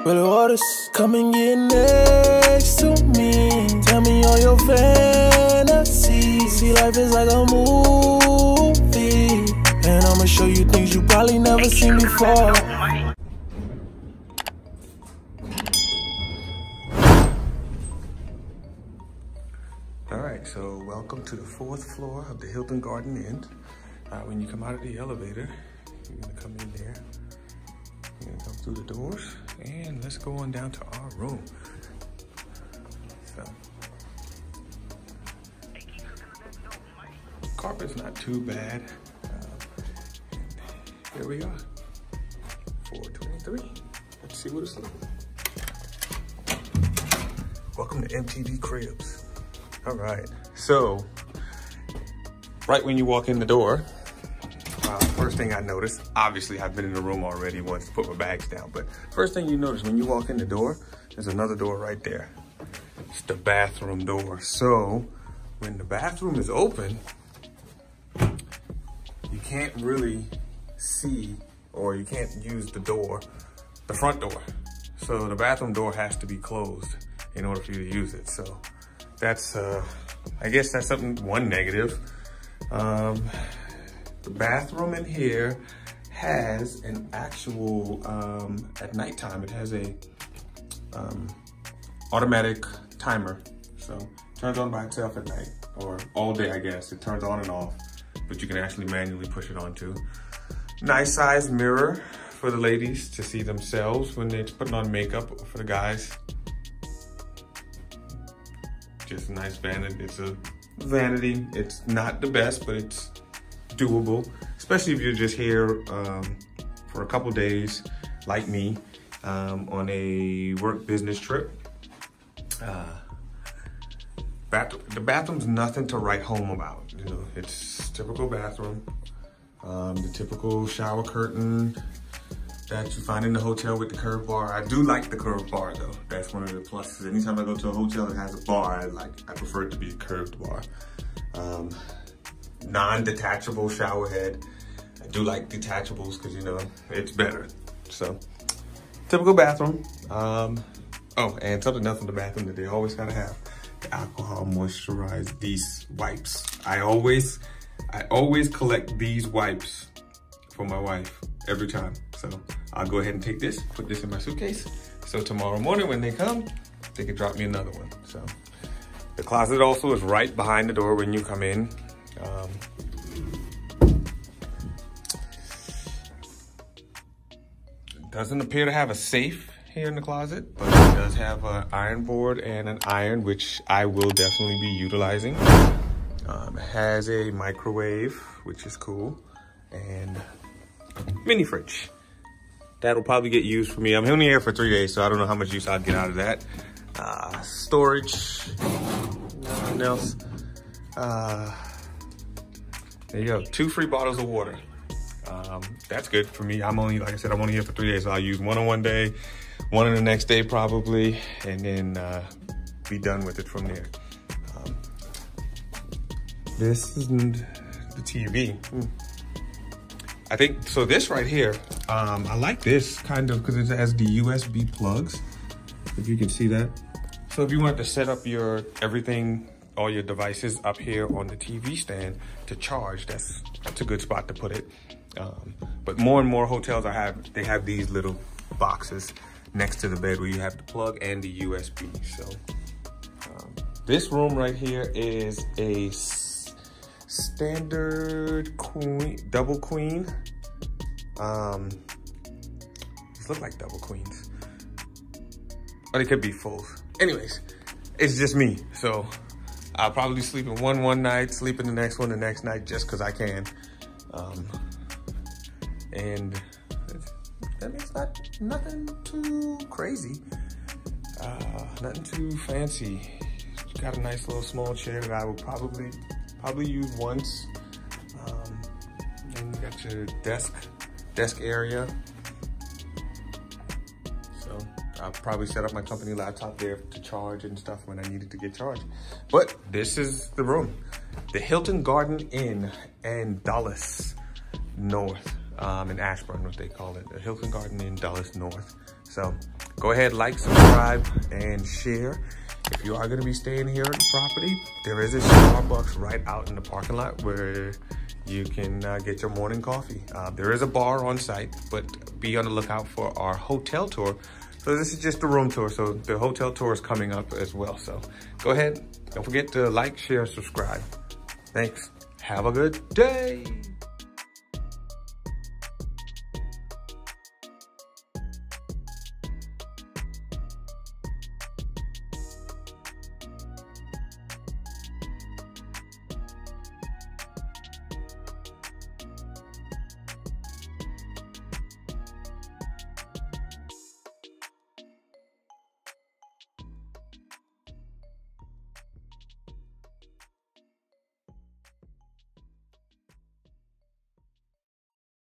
Really waters, come and get next to me. Tell me all your fantasies. See, life is like a movie, and I'ma show you things you probably never seen before. All right, so welcome to the 4th floor of the Hilton Garden Inn. When you come out of the elevator, you're gonna come in there. You're gonna come through the doors, and let's go on down to our room. So, carpet's not too bad. Here we are, 423. Let's see what it's like. Welcome to MTV Cribs. All right, so right when you walk in the door, first thing I noticed, obviously I've been in the room already once to put my bags down, but first thing you notice when you walk in the door, there's another door right there. It's the bathroom door. So when the bathroom is open, you can't really see, or you can't use the door, the front door. So the bathroom door has to be closed in order for you to use it. So that's, I guess that's one negative. The bathroom in here has an actual, at nighttime, it has a automatic timer. So it turns on by itself at night, or all day, I guess. It turns on and off, but you can actually manually push it on too. Nice size mirror for the ladies to see themselves when they're putting on makeup. For the guys, just a nice vanity. It's a vanity. It's not the best, but it's doable, especially if you're just here for a couple days, like me, on a work business trip. The bathroom's nothing to write home about. You know, it's typical bathroom. The typical shower curtain that you find in the hotel with the curved bar. I do like the curved bar though. That's one of the pluses. Anytime I go to a hotel that has a bar, I prefer it to be a curved bar. Non-detachable shower head. I do like detachables because, you know, it's better. So, typical bathroom. Oh, and something else in the bathroom that they always gotta have: the alcohol moisturize these wipes. I always collect these wipes for my wife every time. So I'll go ahead and take this, put this in my suitcase. So tomorrow morning when they come, they can drop me another one. So the closet also is right behind the door when you come in. Doesn't appear to have a safe here in the closet, but it does have an iron board and an iron, which I will definitely be utilizing. It has a microwave, which is cool, and mini fridge. That'll probably get used for me. I'm only here for 3 days, so I don't know how much use I'll get out of that. Storage, nothing else. There you go, 2 free bottles of water. That's good for me. Like I said, I'm only here for 3 days, so I'll use one on one day, one on the next day probably, and then be done with it from there. This is the TV. I think, so this right here, I like this kind of because it has the USB plugs, if you can see that. So if you want to set up your everything, all your devices up here on the TV stand to charge, that's a good spot to put it. But more and more hotels they have these little boxes next to the bed where you have the plug and the USB. So this room right here is a standard queen, double queen. These look like double queens, but it could be fulls. Anyways, it's just me, so I'll probably sleep in one night, sleep in the next one the next night, just because I can. And I mean, it's nothing too crazy, nothing too fancy. You got a nice little small chair that I will probably use once. And you got your desk area. So I'll probably set up my company laptop there to charge and stuff when I needed to get charged. But this is the room, the Hilton Garden Inn in Dallas North. in Ashburn, what they call it, the Hilton Garden in Dulles North. So go ahead, like, subscribe, and share. If you are gonna be staying here at the property, there is a Starbucks right out in the parking lot where you can get your morning coffee. There is a bar on site, but be on the lookout for our hotel tour. So this is just the room tour, so the hotel tour is coming up as well. So go ahead, don't forget to like, share, subscribe. Thanks, have a good day.